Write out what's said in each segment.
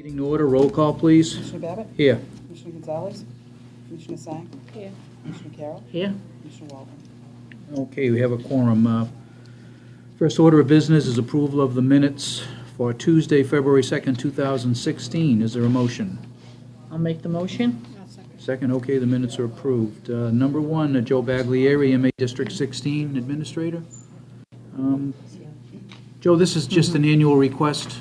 Meeting to order, roll call, please. Commissioner Babbitt? Here. Commissioner Gonzalez? Commissioner Sang? Here. Commissioner Carroll? Here. Commissioner Walden? Okay, we have a quorum. First order of business is approval of the minutes for Tuesday, February 2nd, 2016. Is there a motion? I'll make the motion. Second, okay, the minutes are approved. Number one, Joe Baglieri, MA District 16 Administrator. Joe, this is just an annual request.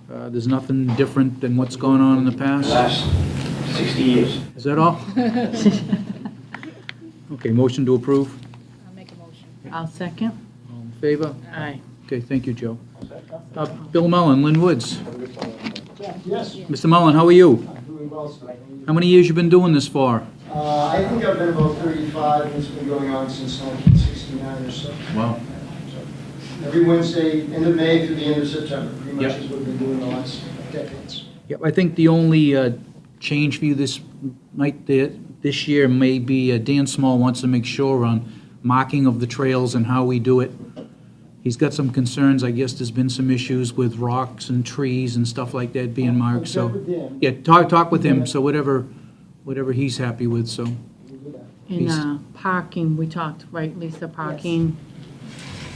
There's nothing different than what's gone on in the past? Last 60 years. Is that all? Okay, motion to approve. I'll make a motion. I'll second. All in favor? Aye. Okay, thank you, Joe. Bill Mullen, Lynn Woods. Yes. Mr. Mullen, how are you? Doing well, sir. How many years you been doing this for? I think I've been about 35, and it's been going on since 1969 or so. Wow. Every Wednesday, end of May through the end of September, pretty much Yep. is what we've been doing the last decades. Yep, I think the only change for you this year may be Dan Small wants to make sure on marking of the trails and how we do it. He's got some concerns. I guess there's been some issues with rocks and trees and stuff like that being marked, so. I'll check with Dan. Yeah, talk with him, so whatever he's happy with, so. We'll do that. In He's- parking, we talked, right, Lisa, parking?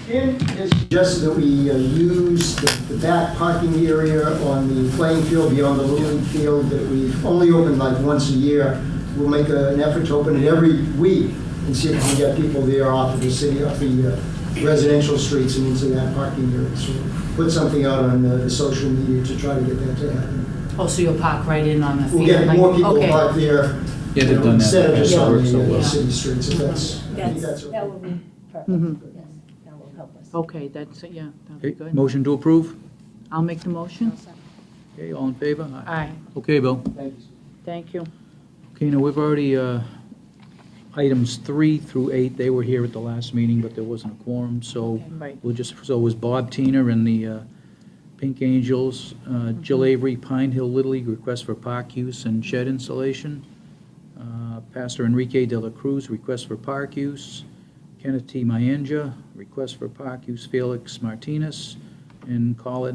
Dan has suggested that we use the back parking area on the playing field beyond the Little League field that we've only opened like once a year. We'll make an effort to open it every week and see if we can get people there off of the city, off the residential streets and into that parking area. So put something out on the social media to try to get that to happen. Oh, so you'll park right in on the field? We'll get like- more people okay. parked there, Yeah, they've done that. instead of just That on works so the well. city streets, if that's, I think that's okay. That will be perfect, Mhm. yes, that will help us. Okay, that's, yeah, that'll be Okay, good. motion to approve? I'll make the motion. Okay, all in favor? Aye. Okay, Bill. Thank you. Thank you. Okay, now, we've already, items 3 through 8, they were here at the last meeting, but there wasn't a quorum, so Right. so it was Bob Tina and the Pink Angels, Jill Avery, Pine Hill Little League, request for park use and shed installation. Pastor Enrique de la Cruz, request for park use. Kenneth T. Mayanja, request for park use. Felix Martinez, and Colt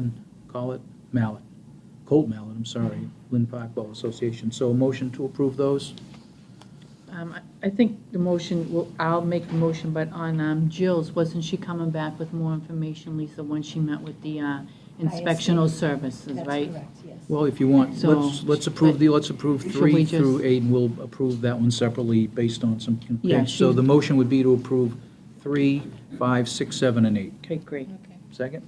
Mallet, I'm sorry, Lynn Park Ball Association. So a motion to approve those? I think the motion, I'll make the motion, but on Jill's, wasn't she coming back with more information, Lisa, when she met with the inspectional services, That's right? correct, yes. Well, if you want, So- let's approve let's approve Should 3 we through just- 8, and we'll approve that one separately based on some. Yeah, So she- the motion would be to approve 3, 5, 6, 7, and 8. Okay, great. Second?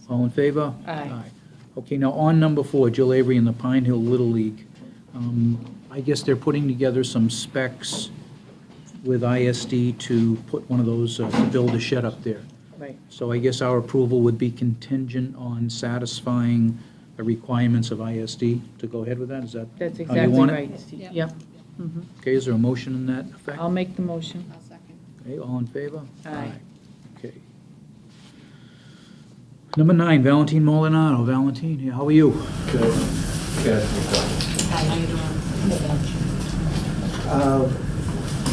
All in favor? Aye. Okay, now on number 4, Jill Avery and the Pine Hill Little League. I guess they're putting together some specs with ISD to put one of those, to build a shed up there. Right. So I guess our approval would be contingent on satisfying the requirements of ISD to go ahead with that? Is that That's how you exactly want it? right, Steve. Yep. Mhm. Okay, is there a motion in that effect? I'll make the motion. Okay, all in favor? Aye. Okay. Number 9, Valentine Molinaro. Valentine, how are you? Good. Good. How you doing?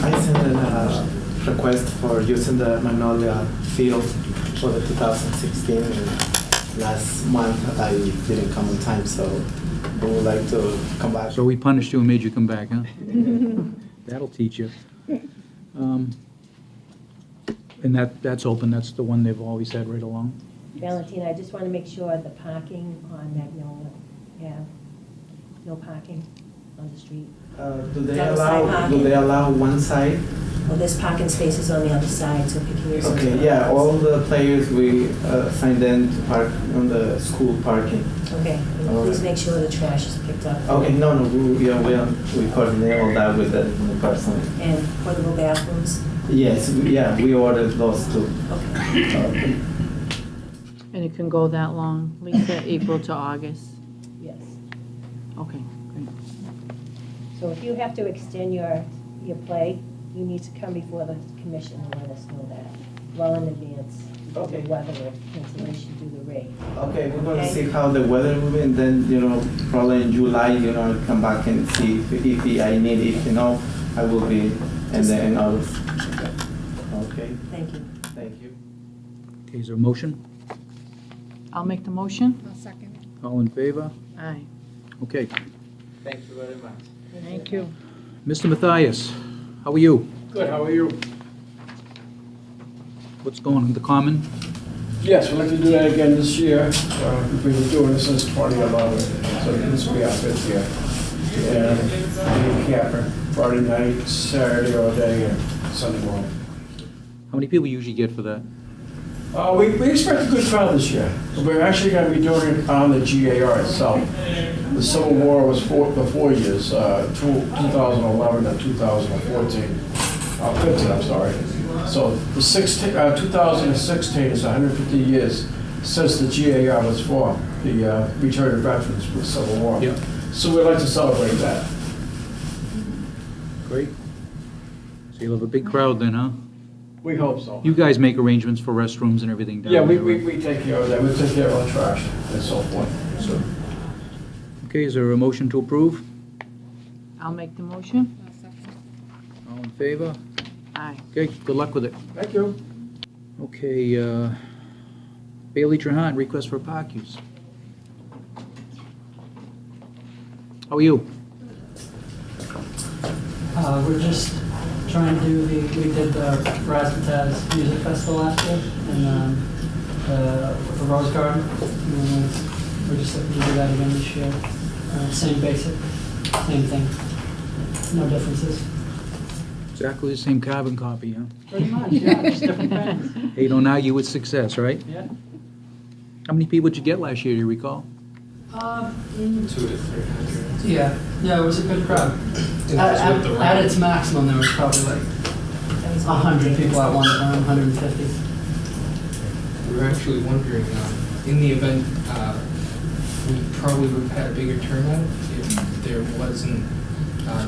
I sent a request for using the Magnolia field for the 2016. And last month I didn't come on time, so I would like to come back. So we punished you and made you come back, huh? That'll teach you. And that's open, that's the one they've always had right along? Valentina, I just want to make sure the parking on Magnolia, no parking on the street. Do they Double-side allow? parking. Do they allow one side? Well, there's parking spaces on the other side, so if you can use them. Okay, yeah. All the players we signed in to park on the school parking. Okay, and All please right. make sure the trash is picked up. Okay, no, we coordinate all that with the person. And portable bathrooms, Yes, we ordered those too. okay, And it can go that long, Lisa, April to August? yes. Okay, great. So if you have to extend your play, you need to come before the commission and let us know that well in advance. Because Okay. of weather, cancellation due to rain. Okay, we're gonna Okay. see how the weather will be, and then, probably in July, come back and see if I need it, I will be, and then in August. Okay, Thank you. thank you. Okay, is there a motion? I'll make the motion. All in favor? Aye. Okay. Thank you very much. Thank you. Mr. Matthias, how are you? Good, how are you? What's going on, the common? Yes, we'd like to do that again this year. We've been doing this since 2011, so this will be our 5th year. And we camper Friday night, Saturday all day, and Sunday morning. How many people you usually get for that? We expect a good crowd this year. We're actually going to be doing it on the GAR itself. The Civil War was the 4 years, 2011 and 2014. 15, I'm sorry. So the 2016 is 150 years since the GAR was formed, the Return of Veterans for the Civil War. Yeah. So we'd like to celebrate that. Great. So you'll have a big crowd then, huh? We hope so. You guys make arrangements for restrooms and everything down Yeah, there? we right? take care of that. We take care of our trash and so forth. So, Okay, is there a motion to approve? I'll make the motion. All in favor? Aye. Okay, good luck with it. thank you. Okay, Bailey Trahan, request for park use. How are you? We're just trying to do we did the Razzmatazz Music Festival last year in the Rose Garden. And we're just looking to do that again this year. Same basic, same thing. No differences. Exactly the same carbon copy, huh? Pretty much, yeah, just different things. Hey, don't argue with success, right? Yeah. How many people did you get last year, do you recall? 200 to 300. Yeah, it was a good crowd. At its maximum, there was probably like 100 people at one time, 150. We were actually wondering, in the event, we probably would have had a bigger turnout if there wasn't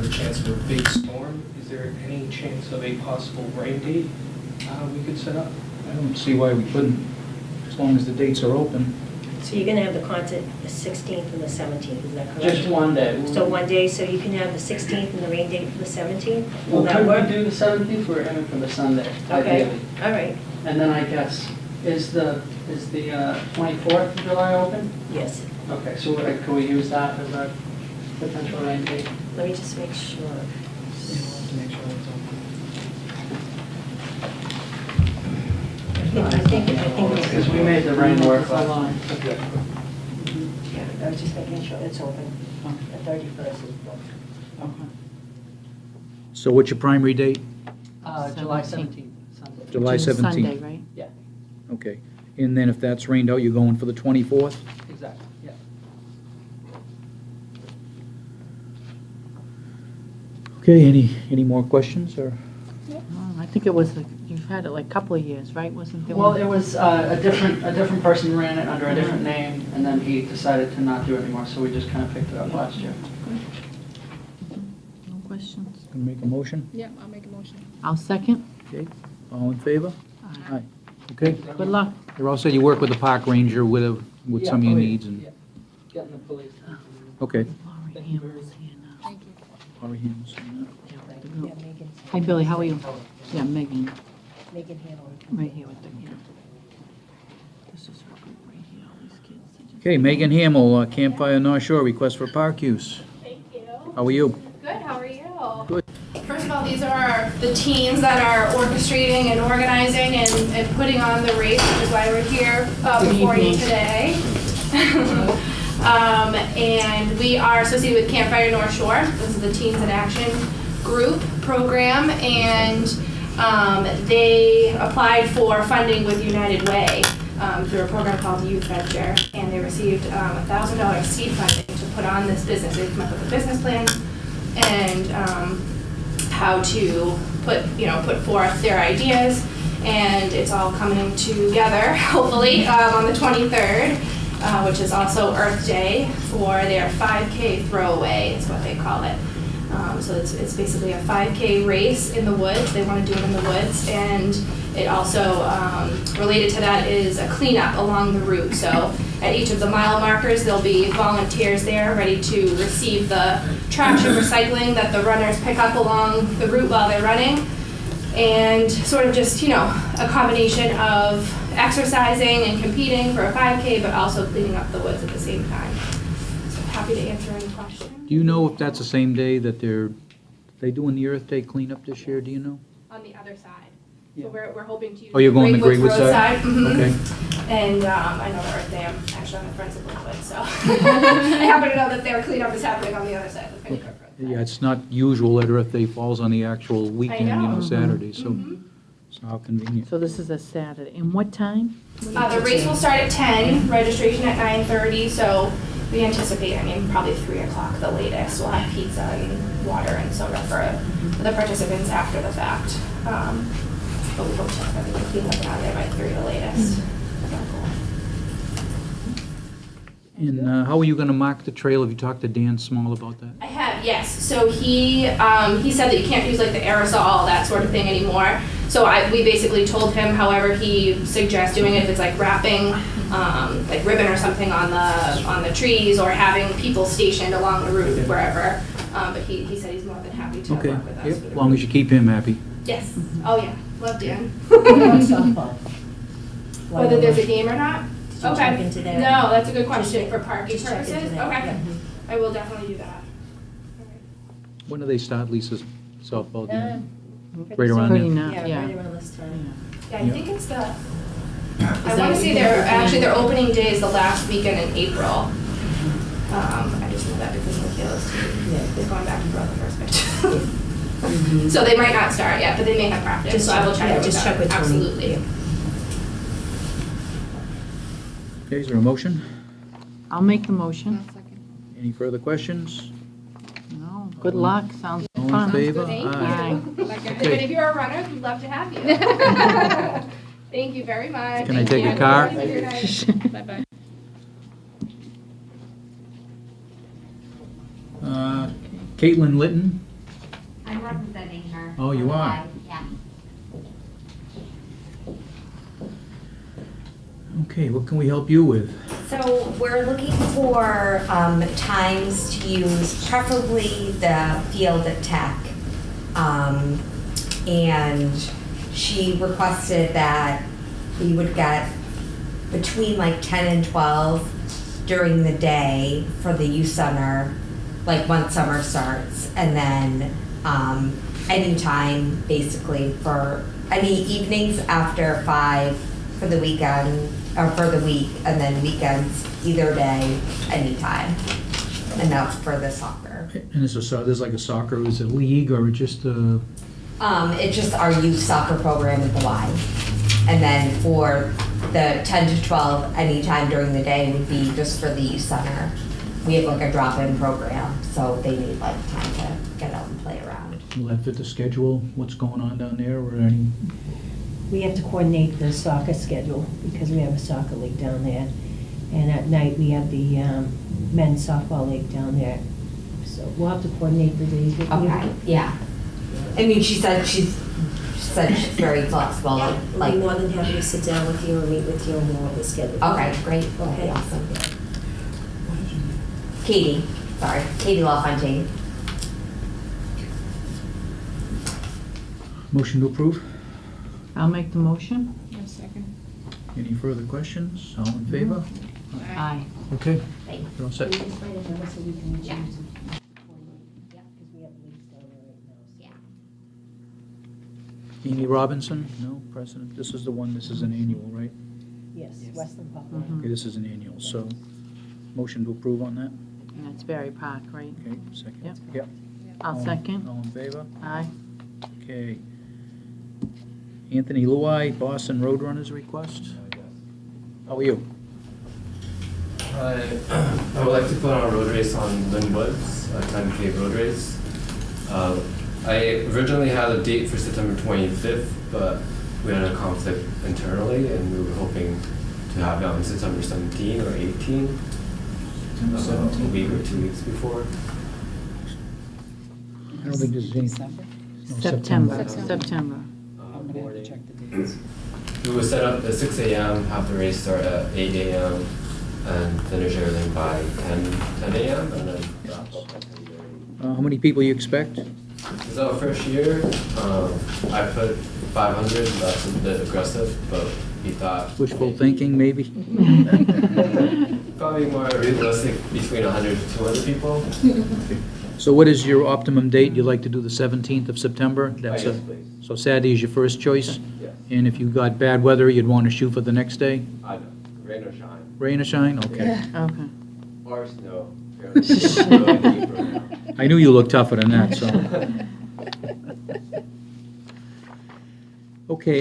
the chance of a big storm. Is there any chance of a possible rain date we could set up? I don't see why we couldn't, as long as the dates are open. So you're gonna have the concert the 16th and the 17th, is that correct? Just one day. So one day, so you can have the 16th and the rain date for the 17th? Will Well, that could work? we do the 17th? We're aiming for the Sunday, Okay, ideally. all right, And then I guess, is the 24th of July open? yes. Okay, so can we use that as a potential rain date? Let me just make sure. I think. Because we made the rain work last Line. Yeah, I was just making sure it's open. The 31st is booked. Okay. So what's your primary date? July 17th. 17th, Sunday. July Which is 17th? Sunday, right? Yeah, Okay. And then if that's rained out, you're going for the 24th? exactly, yeah. Okay, any more questions, or? Oh, I think it was, you've had it like a couple of years, right? Wasn't there Well, one? it was a different person ran it under a different name, and then he decided to not do it anymore, so we just kind of picked it up last year. No questions? Gonna make a motion? Yeah, I'll make a motion. I'll second. Okay, all in favor? Aye. Aye. Okay, Good luck. you're all said you work with the park ranger with some of your needs and, Getting the police. okay. Laurie Hamill's here now. Thank you. Laurie Hamil's, Yeah, Megan. Hi, Billy, how are you? Yeah, Megan, Megan Hamlin. right here with the, yeah. This is her group right here, all these kids. They just- Okay, Megan Hamill, Campfire North Shore, request for park use. Thank you. How are you? Good, how are you? Good. First of all, these are the teams that are orchestrating and organizing and putting on the race, which is why we're here before you today. And we are associated with Campfire North Shore. This is the Teens in Action group program, and they applied for funding with United Way through a program called Youth Venture, and they received $1,000 seed funding to put on this business. They come up with a business plan and how to put forth their ideas, and it's all coming together hopefully on the 23rd, which is also Earth Day, for their 5K throwaway is what they call it. So it's basically a 5K race in the woods. They want to do it in the woods, and it also related to that is a cleanup along the route. So at each of the mile markers, there'll be volunteers there ready to receive the trash and recycling that the runners pick up along the route while they're running. And sort of just, a combination of exercising and competing for a 5K, but also cleaning up the woods at the same time. So happy to answer any questions. Do you know if that's the same day that they doing the Earth Day cleanup this year, do you know? On the other side. So we're hoping to use. Oh, you're going the Great Woods Great Woods side? Mhm. Okay. And I know the Earth Day, I'm actually on the Friends of Lakewood, so I happen to know that their cleanup is happening on the other side of the Friends of Lakewood. Yeah, it's not usual that Earth Day falls on the actual weekend, you know, know. Saturday, so Mhm. so how convenient. So this is a Saturday. And what time? The race will start at 10, registration at 9:30, so we anticipate, probably 3 o'clock the latest. We'll have pizza and water and soda for the participants after the fact. But we hope to have everything cleaned up and out of there by 3 the latest. That's our goal. And how are you gonna mark the trail? Have you talked to Dan Small about that? I have, yes. So he said that you can't use like the aerosol, that sort of thing anymore. So we basically told him, however he suggests doing it, if it's like wrapping like ribbon or something on the trees or having people stationed along the route whether. But he said he's more than happy to Okay, work with us. yep, with as the long as you keep him happy. Yes. Oh yeah. Love Dan. What about softball? Whether there's a game or not? Did you Okay. check into that? No, that's a good question for parking Just check purposes. into that, Okay. yeah. I will definitely do that. When do they start Lisa's softball game? Right Pretty around Pretty there. not, Yeah, yeah. right around this time. Yeah, I Yeah. think it's the, I that want to what say you their opening day is the last weekend in April. I just know that because Michaela's team is going back to brother first pitch. So they might not start yet, but they may have practice, Just so I will check- check yeah, with just them. check with Tony. Absolutely. Okay, is there a motion? I'll make the motion. Any further questions? No, good luck. Sounds All in fun. favor? Thank Aye. you. Like I said, Okay. if you're a runner, we'd love to have you. Thank you very much. Can I Thank take you. a car? Have a good night. Bye-bye. Caitlin Litton? I'm representing her. Oh, you are? Yeah. Okay, what can we help you with? So we're looking for times to use preferably the field at Tech. And she requested that we would get between like 10 and 12 during the day for the youth center, like once summer starts, and then anytime basically for any evenings after 5 for the weekend, or for the week, and then weekends, either day, anytime. And that's for the soccer. And there's like a soccer, is it a league or just a? It's just our youth soccer program at the Y. And then for the 10 to 12, anytime during the day would be just for the youth center. We have like a drop-in program, so they need like time to get out and play around. Will that fit the schedule, what's going on down there, or any? We have to coordinate the soccer schedule because we have a soccer league down there. And at night, we have the men's softball league down there. So we'll have to coordinate the days with you. Okay, yeah. I mean, she said she's very flexible, I'll like, be more than happy to sit down with you and meet with you and go over the schedule. okay, great, okay, awesome. Katie LaFontaine. Motion to approve? I'll make the motion. Any further questions? All in favor? Aye. Okay, Thanks. you're all set. Can you just write it down so we can Yeah. change it? Yeah. Because we have leagues down there right now. Yeah. Amy Robinson? No, President. This is an annual, right? Yes, Westland Poplar. Mhm. Okay, this is an annual, so motion to approve on that? And that's Berry Park, right? Okay, second. Yep. Yep. I'll second. All in favor? Aye. Okay. Anthony Luai, Boston Roadrunners request? How are you? I would like to put on a road race on Lynn Woods, a 10K road race. I originally had a date for September 25th, but we had a conflict internally, and we were hoping to have it on September 17 or 18, a week or 2 weeks before. I don't think there's any. December? No, September. September. September. I'm gonna have to check the dates. We would set up at 6 a.m., have the race start at 8 a.m., and finish everything by 10 a.m., and then wrap up at 10:30. How many people you expect? This is our first year. I put 500, that's a bit aggressive, but he thought. Wishful thinking, maybe? Probably more realistic between 100 to 200 people. So what is your optimum date? You'd like to do the 17th of September? That's Yes, a- please. So Saturday is your first choice? Yes. And if you got bad weather, you'd want to shoot for the next day? I know. Rain or shine. Rain or shine? Okay. Okay. Or snow. Snow in April now. I knew you looked tougher than that, so. Okay,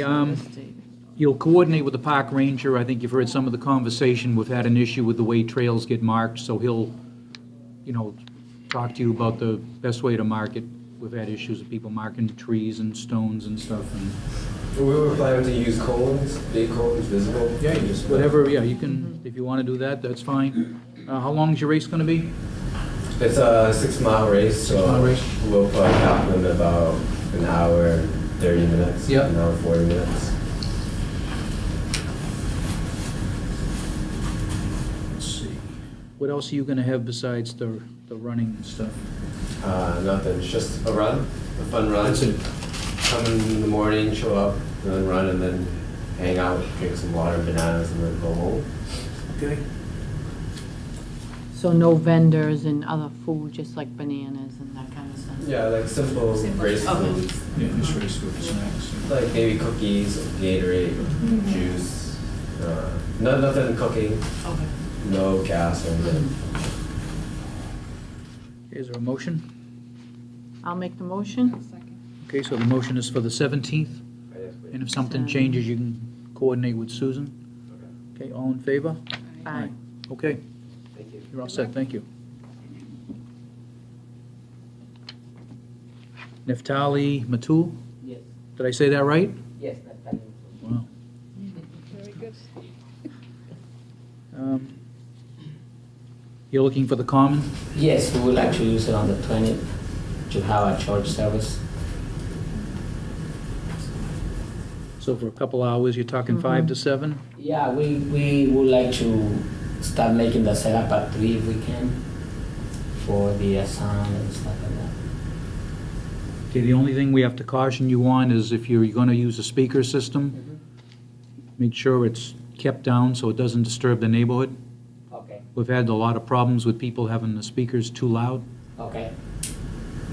you'll coordinate with the park ranger. I think you've heard some of the conversation. We've had an issue with the way trails get marked, so he'll, talk to you about the best way to mark it. We've had issues with people marking trees and stones and stuff, and We were planning to use cones, big cones, visible. whatever, yeah, you can, if you want to do that, that's fine. How long is your race going to be? It's a 6-mile race, so 6-mile race. we'll probably cap them about an hour, 30 minutes, Yep. an hour, 40 minutes. Let's see. What else are you going to have besides the running and stuff? Nothing, it's just a run, a fun run. That's it. Come in the morning, show up, and then run, and then hang out, drink some water, bananas, and then go home. Okay. So no vendors and other food, just like bananas and that kind of stuff? Yeah, like simple race Okay. foods. Yeah, just race food snacks. Like maybe cookies, Gatorade, juice. Nothing cooking. Okay. No gas or anything. Is there a motion? I'll make the motion. Okay, so the motion is for the 17th, and if something changes, you can coordinate with Susan. Okay, all in favor? Aye. Okay, Thank you. you're all set, thank you. Neftali Matul, Yes, did I say that right? yes, Natalie. Wow. Very good. You're looking for the common? Yes, we would like to use it on the 20th to have a church service. So for a couple hours, you're talking 5 to 7? Yeah, we would like to start making the setup at 3 if we can for the sound and stuff like that. Okay, the only thing we have to caution you on is if you're gonna use a speaker system, make sure it's kept down so it doesn't disturb the neighborhood. Okay, We've had a lot of problems with people having the speakers too loud, okay.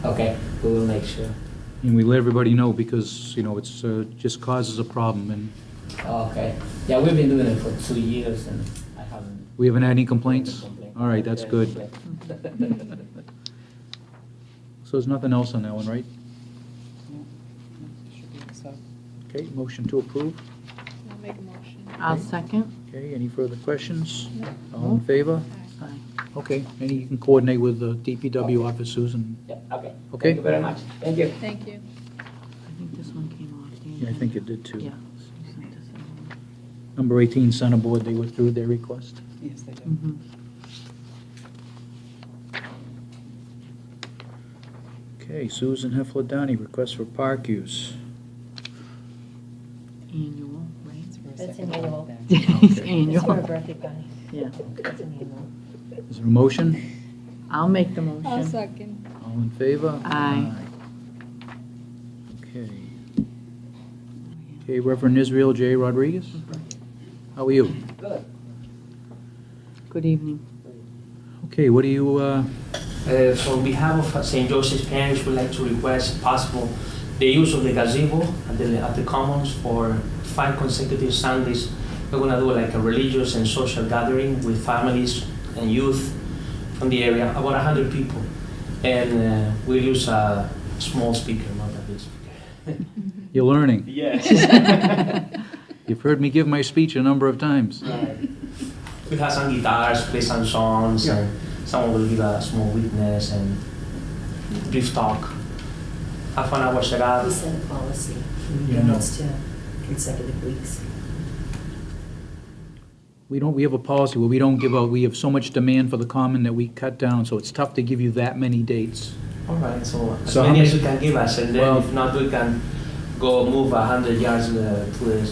Okay, we will make sure. and we let everybody know because, it's just causes a problem, and Okay. Yeah, we've been doing it for 2 years and I haven't. we haven't had any complaints? All right, that's good. So there's nothing else on that one, right? Okay, motion to approve. I'll make a motion. I'll second. Okay, any further questions? All in favor? Aye. Okay, and you can coordinate with the DPW office, Susan. Yeah, okay. Okay. Thank you very much. Thank you. Thank you. I think this one came off the Yeah, I think it did too. Yeah. Number 18, Center Board, they withdrew their request. Yes, they did. Mhm. Okay, Susan Heflidani, request for park use. Annual, right? That's an annual. It's It's for a annual. birthday party. Yeah. It's an annual. Is there a motion? I'll make the I'll motion. second. All in favor? Aye. Okay. Okay, Reverend Israel J. Rodriguez? How are you? Good. Good evening. Okay, what do you, So on behalf of St. Joseph's Parish, we'd like to request possible the use of the gazebo at the Commons for 5 consecutive Sundays. We're gonna do like a religious and social gathering with families and youth from the area, about 100 people. And we'll use a small speaker, not a big speaker. you're learning? Yes. You've heard me give my speech a number of times. We'll have some guitars, play some songs, and someone will give a small witness and brief talk. Half an hour set up. We set a policy, Yeah. limits to consecutive weeks. We have a policy where we don't give out, we have so much demand for the common that we cut down, so it's tough to give you that many dates. All right, so as So how many as many- you can give us, and then Well- if not, we can go move 100 yards to the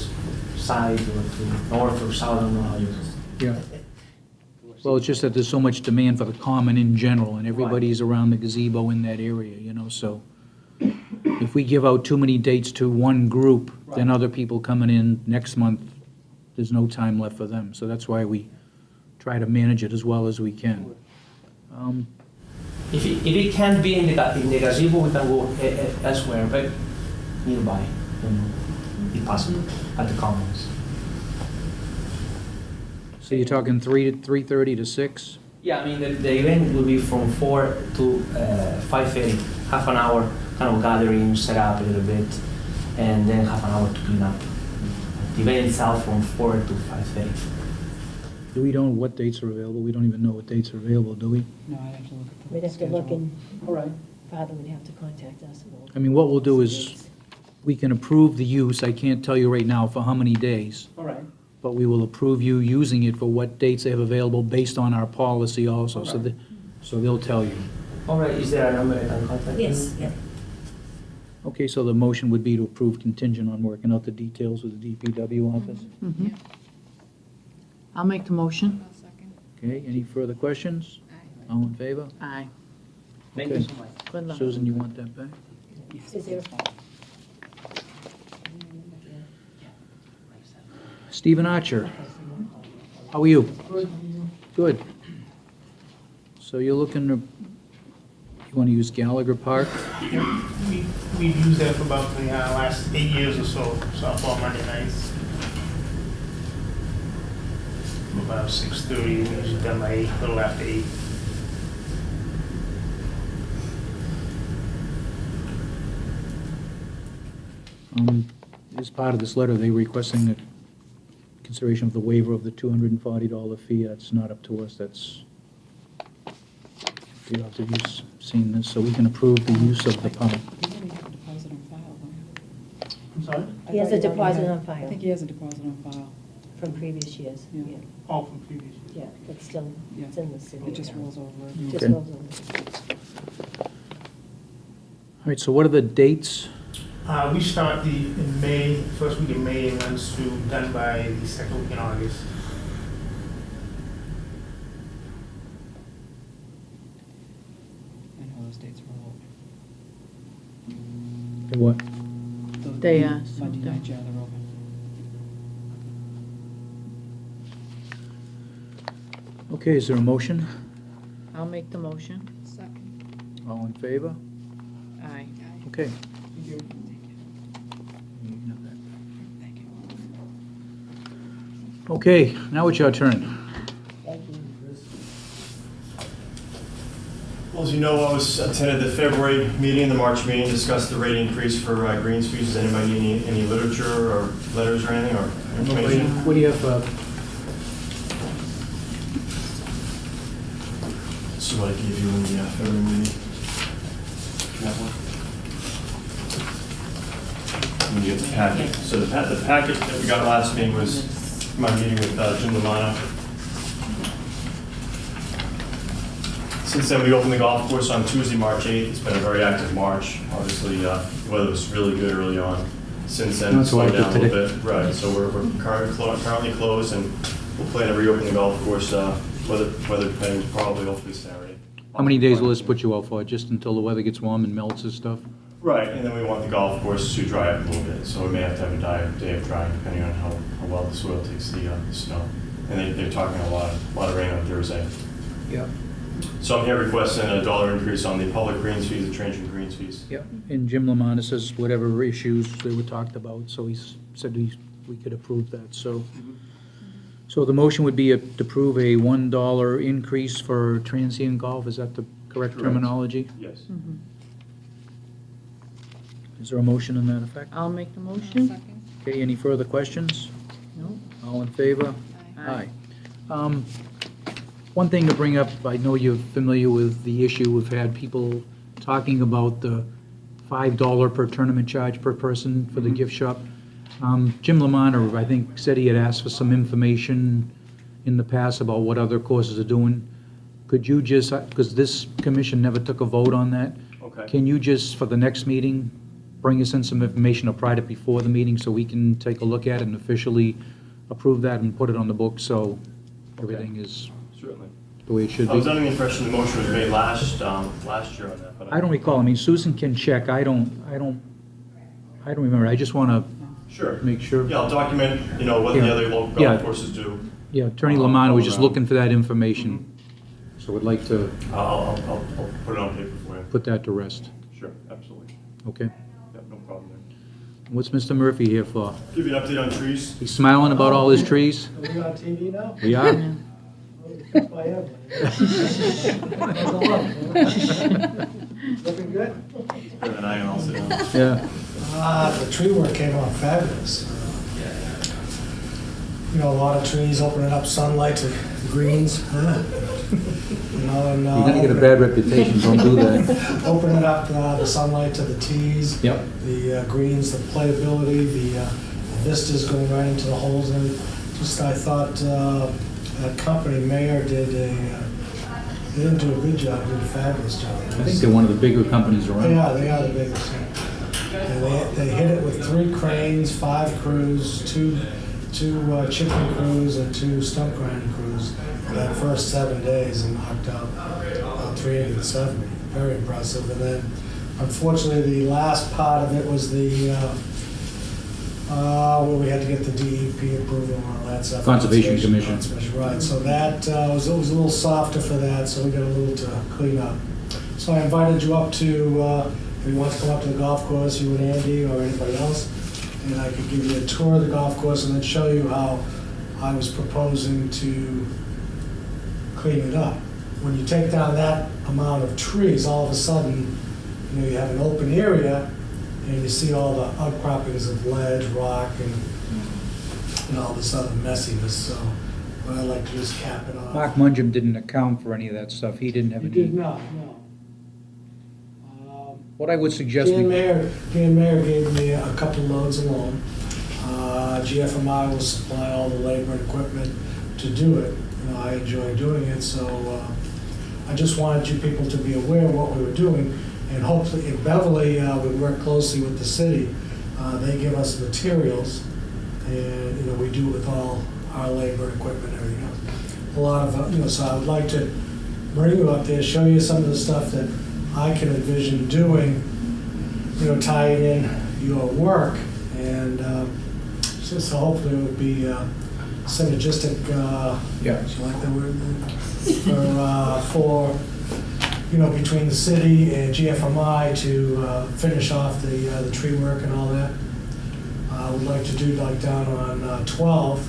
side or to north or south. I don't know how you. Yeah. Well, it's just that there's so much demand for the common in general, and everybody's around the gazebo in that area, so if we give out too many dates to one group, then other people coming in next month, there's no time left for them. So that's why we try to manage it as well as we can. If it can't be in the gazebo, we can go elsewhere, but nearby, if possible, at the commons. So you're talking 3:30 to 6? Yeah, I mean, the event will be from 4 to 5:30, half an hour kind of gathering, set up a little bit, and then half an hour to clean up. The event itself from 4 to 5:30. Do we know what dates are available? We don't even know what dates are available, do we? No, I'd have to look at the We'd have to look and, All right. Father would have to contact us. and we'll- I mean, what we'll do is, we can approve the use, I can't tell you right now for how many days, All right. but we will approve you using it for what dates they have available based on our policy also, so so they'll tell you. All right, is there a number I can contact? Yes, you? yeah. Okay, so the motion would be to approve contingent on working out the details with the DPW office. Mhm. I'll make the motion. I'll second. Okay, any further questions? Aye. All in favor? Aye. Thank you Okay. so much. Good luck. Susan, you want that back? Is there, Stephen Archer, how are you? Good. So you're looking to, you want to use Gallagher Park? We've used that for about the last 8 years or so, softball Monday nights. From about 6:30, we usually done by 8, a little after 8. As part of this letter, they requesting the consideration of the waiver of the $240 fee. That's not up to us, that's, you have to use, seen this, so we can approve the use of the pump. Deposit on file, right? I'm sorry? he has a deposit on I file think he has a deposit on file. from previous years. Yeah. Yeah, All from previous years. yeah, it's still, Yeah. it's in the city. It just account. rolls over. Just Okay. rolls over. All right, so what are the dates? We start in May, first week in May, and runs through, done by the second week in August. I know those dates were open. The what? They are, Monday so night, yeah, they're open. Okay, is there a motion? I'll make the motion. Second. All in favor? Aye. Okay. Thank you. Thank you. Okay, now it's your turn. Well, as you know, I attended the February meeting, the March meeting, discussed the rate increase for greens fees. Does anybody need any literature or letters or anything or information? What do you have, This is what I gave you in the February meeting. That one. When you get the packet. So the packet that we got last meeting was my meeting with Jim Lamano. Since then, we opened the golf course on Tuesday, March 8th. It's been a very active March. Obviously, the weather was really good early on. Since then, it's That's why I slowed down a did little bit. Right, so we're currently closed, and we'll plan to reopen the golf course, weather depending, probably hopefully Saturday. how many days will this put you out for? Just until the weather gets warm and melts and stuff? Right, and then we want the golf course to dry up a little bit, so we may have to have a day of drying, depending on how well the soil takes the snow. And they're talking a lot of rain on Thursday. Yep. So I'm here requesting a $1 increase on the public greens fees, the transient greens fees. Yep. And Jim Lamont says whatever issues they were talked about, so he said we could approve that, so. So the motion would be to approve a $1 increase for transient golf, is that the correct terminology? Yes. Mhm. Is there a motion in that effect? I'll make the motion. Second. Okay, any further questions? No? All in favor? Aye. One thing to bring up, I know you're familiar with the issue, we've had people talking about the $5 per tournament charge per person for the gift shop. Jim Lamont, I think, said he had asked for some information in the past about what other courses are doing. Could you just, because this commission never took a vote on that, Okay. can you just, for the next meeting, bring us in some information or prior to before the meeting so we can take a look at it and officially approve that and put it on the book so everything is Certainly. the way it should I was be? under the impression the motion was made last year on that, but I don't recall, I mean, Susan can check, I don't remember, I just want to Sure. make sure. Yeah, I'll document, what Yeah. the other local Yeah. golf courses do. Yeah, Attorney Lamont was just I'll, looking for that information. So we'd like to I'll put it on paper for you. put that to rest. Sure, absolutely. Okay? Yep, no problem there. What's Mr. Murphy here for? Give you an update on trees. He's smiling about all his trees? Are we on TV now? We are? That's my Looking good? Better than I can all sit down. Yeah. The tree work came out fabulous. You know, a lot of trees opening up sunlight to greens. You know, and You're gonna get a bad reputation, don't do that. opening up the sunlight to the tees. Yep. The greens, the playability, the vistas going right into the holes, and just I thought that company Mayor did they didn't do a good job, did a fabulous job. I think they're one of the bigger companies around. They are the biggest. And they hit it with 3 cranes, 5 crews, two chipping crews, and 2 stump grinding crews for that first 7 days, and knocked out 370. Very impressive. And then, unfortunately, the last part of it was where we had to get the DEP approval and all that stuff. Conservation Commission. Right. So that was a little softer for that. So we got a little to clean up. So I invited you up to. If you want to come up to the golf course, you and Andy or anybody else, and I could give you a tour of the golf course and then show you how I was proposing to clean it up. When you take down that amount of trees, all of a sudden, you know, you have an open area and you see all the outcroppings of ledge, rock, and all this other messiness. So what I like to do is cap it off. Mark Mungem didn't account for any of that stuff. He didn't have You any. did not, no. What I would suggest. Dan Mayer gave me a couple loads alone. GFMI will supply all the labor and equipment to do it. You know, I enjoy doing it, so I just wanted you people to be aware of what we were doing, and hopefully, if Beverly would work closely with the city, they give us materials, and you know, we do it with all our labor and equipment and everything else. A lot of so I would like to bring you up there, show you some of the stuff that I can envision doing, you know, tying in your work, and so hopefully it would be synergistic, Yeah. so like that word, for you know, between the city and GFMI to finish off the tree work and all that. I would like to do like down on 12,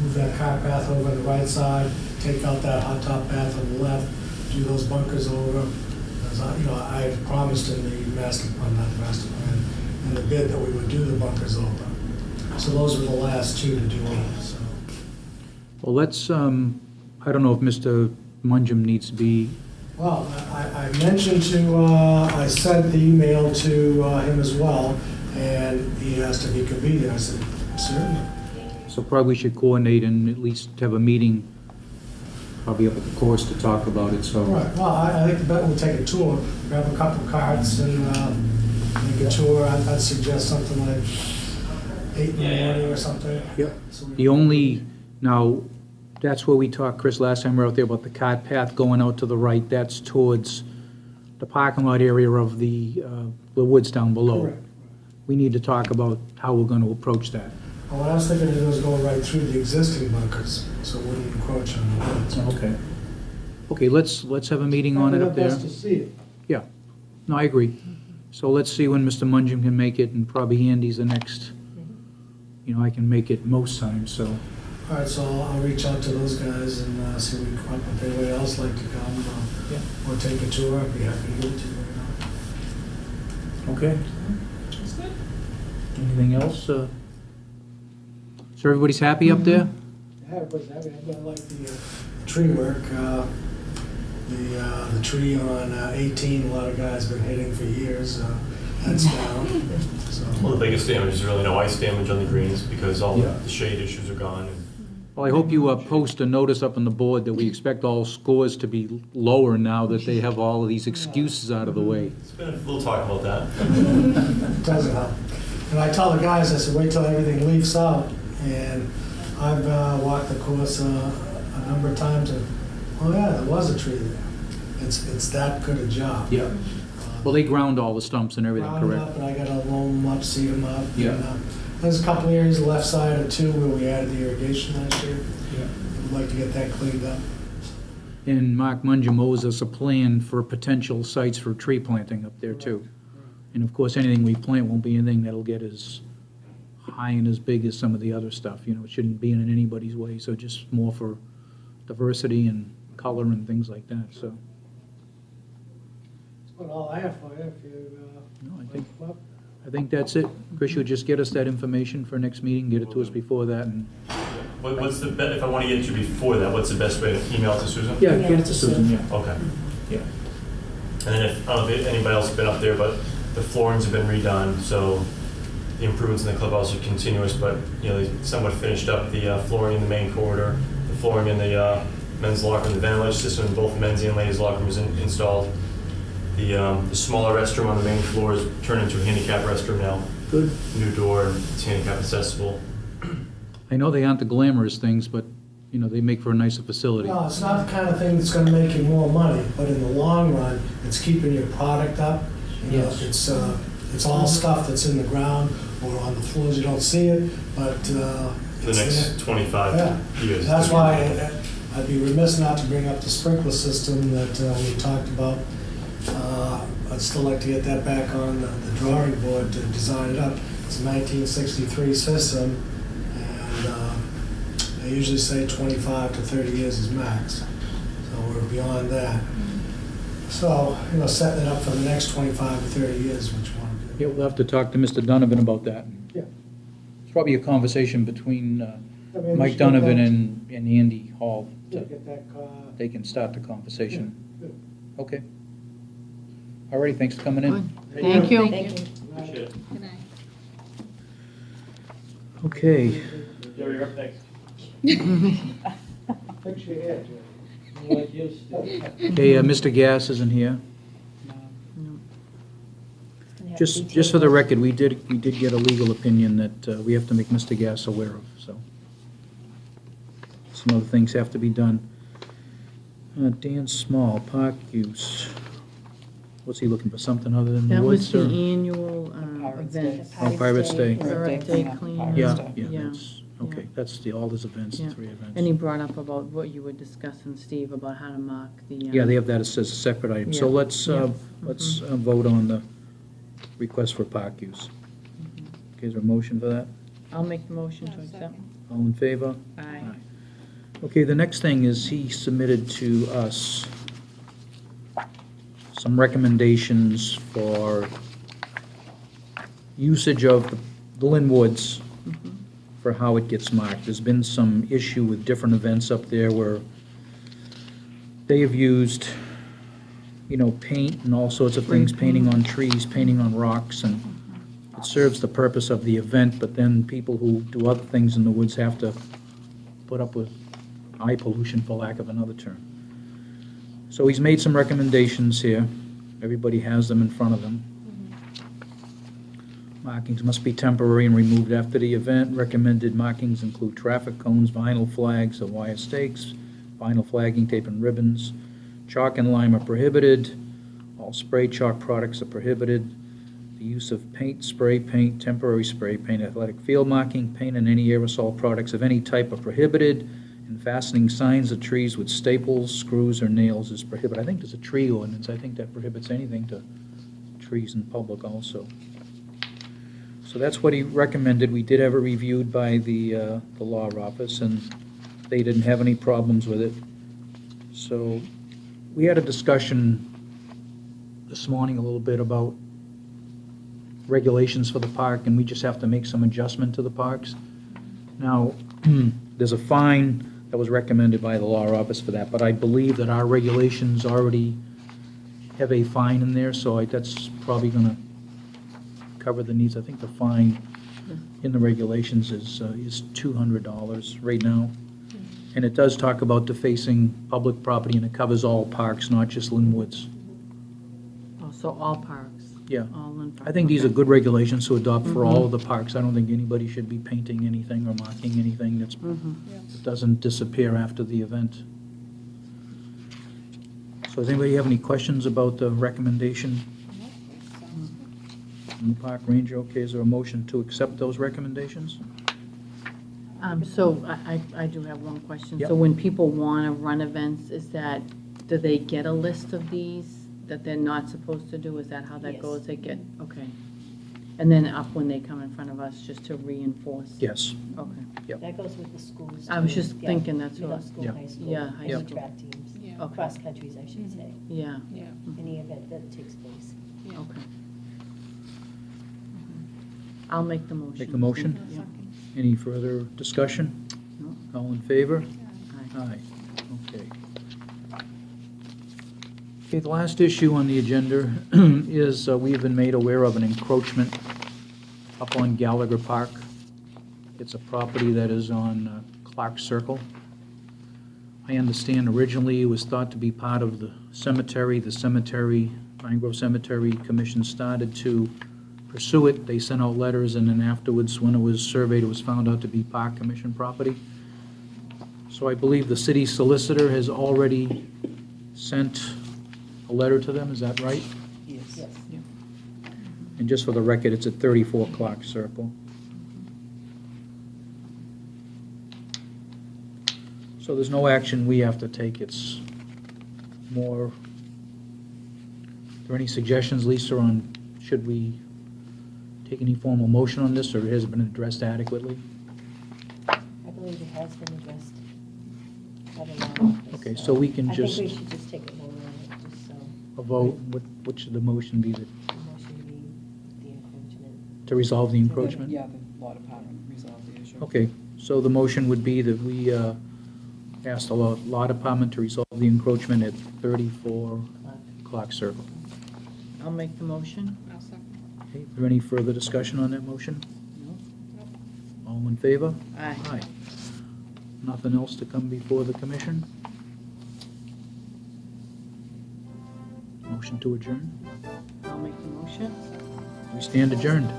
move that car path over on the right side, take out that hot top path on the left, do those bunkers over. As I, you know, I had promised in the master plan, in the bid, that we would do the bunkers over. So those were the last 2 to do it. So. Well, let's, I don't know if Mr. Mungem needs to be. Well, I mentioned I sent the email to him as well, and he asked if he could be there. I said, certainly. So probably should coordinate and at least have a meeting, probably up at the course to talk about it, so. Right, well, I think the bet we'll take a tour, grab a couple carts and make a tour. I'd suggest something like 8 in the morning or something. Yep. The only, now, that's where we talked, Chris, last time we were out there about the cart path going out to the right. That's towards the parking lot area of the woods down below. Correct. We need to talk about how we're going to approach that. Well, what I was thinking of was going right through the existing bunkers, so it wouldn't encroach on the woods. Okay. Okay, let's have a meeting on it up there. Best to see it. Yeah, no, I agree. So let's see when Mr. Mungem can make it, and probably Andy's the next, you know, I can make it most times, so. All right, so I'll reach out to those guys and see what we can come up with. If anybody else like to come or take a tour, I'd be happy to give it to you. Okay. Anything else? So everybody's happy up there? Yeah, everybody's happy. I like the tree work. The tree on 18, a lot of guys have been hitting for years. That's down. So. Well, the biggest damage is really no ice damage on the greens because all Yeah. the shade issues are gone. Well, I hope you post a notice up on the board that we expect all scores to be lower now that they have all of these excuses out of the way. It's been a little talk about that. It doesn't help. And I tell the guys, I said, wait till everything leaves out. And I've walked the course a number of times, and oh yeah, there was a tree there. It's that good a job. Yeah. Well, they ground all the stumps and everything, Ground correct? up, and I got to loam them up, seed them up. Yeah. And, There's a couple areas, the left side or two, where we added the irrigation last year. We'd like to get that cleaned up. And Mark Mungem owes us a plan for potential sites for tree planting up there too. And of course, anything we plant won't be anything that'll get as high and as big as some of the other stuff, you know, it shouldn't be in anybody's way, so just more for diversity and color and things like that, so. That's about all I have for you, if you, No, well, I think that's it. Chris, you'll just get us that information for next meeting, get it to us before that, and, What's the, if I want to get it to you before that, what's the best way to email it to Susan? yeah, get it to Susan, yeah. Okay. Yeah. And then if, I don't know if anybody else has been up there, but the floorings have been redone, so the improvements in the clubhouse are continuous, but, you know, they somewhat finished up the flooring in the main corridor, the flooring in the men's locker room, the ventilation system in both men's and ladies' locker rooms installed. The smaller restroom on the main floor is turned into a handicap restroom now. Good. New door, and it's handicap accessible. I know they aren't the glamorous things, but, you know, they make for a nicer facility. No, it's not the kind of thing that's gonna make you more money, but in the long run, it's keeping your product up. You know, Yes. it's all stuff that's in the ground or on the floors, you don't see it, but, For the it's next there. 25 Yeah. years. That's why I'd be remiss not to bring up the sprinkler system that we talked about. I'd still like to get that back on the drawing board to design it up. It's a 1963 system, and they usually say 25 to 30 years is max. So we're beyond that. So, you know, setting it up for the next 25 to 30 years, which one? Yeah, we'll have to talk to Mr. Donovan about that. Yeah. It's probably a conversation between I mean, we Mike should Donovan get and Andy Hall. that- Get that, They can start the conversation. good. Okay. All righty, thanks for coming in. Thank you. Thank you. Appreciate it. Okay. Jerry, you're up next. Fix your hair, Jerry. Like you, Steve. Okay, Mr. Gass isn't here. Just for the record, we did get a legal opinion that we have to make Mr. Gass aware of, so. Some other things have to be done. Dan Small, park use. What's he looking for, something other than the That was woods? the or- annual event. Oh, Pirates Day. Earth Day cleanup. Yeah, yeah, Yeah. that's, okay, that's all his events, the Yeah. 3 events. And he brought up about what you were discussing, Steve, about how to mark the. Yeah, they have that as a separate item. So Yeah, let's, yeah. vote on the request for park use. Okay, is there a motion for that? I'll make the motion to accept. All in favor? Aye. Okay, the next thing is he submitted to us some recommendations for usage of the Lynn Woods for how it gets marked. There's been some issue with different events up there where they have used, you know, paint and all sorts of things, painting on trees, painting on rocks, and it serves the purpose of the event, but then people who do other things in the woods have to put up with eye pollution, for lack of another term. So he's made some recommendations here. Everybody has them in front of them. Markings must be temporary and removed after the event. Recommended markings include traffic cones, vinyl flags, or wire stakes, vinyl flagging, tape and ribbons. Chalk and lime are prohibited. All spray chalk products are prohibited. The use of paint, spray paint, temporary spray paint, athletic field marking, paint, and any aerosol products of any type are prohibited. And fastening signs of trees with staples, screws, or nails is prohibited. I think there's a tree ordinance. I think that prohibits anything to trees in public also. So that's what he recommended. We did have it reviewed by the law office, and they didn't have any problems with it. So we had a discussion this morning a little bit about regulations for the park, and we just have to make some adjustment to the parks. Now, there's a fine that was recommended by the law office for that, but I believe that our regulations already have a fine in there, so that's probably going to cover the needs. I think the fine in the regulations is $200 right now. And it does talk about defacing public property, and it covers all parks, not just Lynn Woods. Oh, so all parks? Yeah. All in. I think these are good regulations to adopt for all of the parks. I don't think anybody should be painting anything or marking anything that doesn't disappear after the event. So does anybody have any questions about the recommendation? and the park ranger. Okay, is there a motion to accept those recommendations? So I do have one question. Yep. So when people want to run events, do they get a list of these that they're not supposed to do? Is that how that Yes. goes? They get, okay. And then up when they come in front of us, just to reinforce? Yes. Okay. Yep. That goes with the schools. I was too. just Yeah, thinking that's middle what- school, Yeah. high school. Yeah, high Any school. track teams, Yeah. Okay. cross countries, I should say, Yeah, Yeah. any event that takes place. Yeah. okay. I'll make the motion. Make the motion? I'll Yeah. second. Any further discussion? No. All in favor? Aye. Aye. Okay. Okay, the last issue on the agenda is we have been made aware of an encroachment up on Gallagher Park. It's a property that is on Clark Circle. I understand originally it was thought to be part of the cemetery. The cemetery, Pine Grove Cemetery Commission started to pursue it. They sent out letters, and then afterwards, when it was surveyed, it was found out to be Park Commission property. So I believe the city solicitor has already sent a letter to them, is that right? Yes. Yes. And just for the record, it's at 34 Clark Circle. So there's no action we have to take, it's more, are there any suggestions, Lisa, on should we take any formal motion on this, or has it been addressed adequately? I believe it has been addressed by the law office. Okay, so we can just- I think we should just take a vote on it, just so A vote, what should the motion be, the motion be the encroachment. to resolve the encroachment? Yeah, the law department resolved the issue. Okay, so the motion would be that we ask the law department to resolve the encroachment at 34 Clark Circle. I'll make the motion. I'll second. Okay, is there any further discussion on that motion? No? All in favor? Aye. Aye. Nothing else to come before the commission? Motion to adjourn? I'll make the motion. We stand adjourned.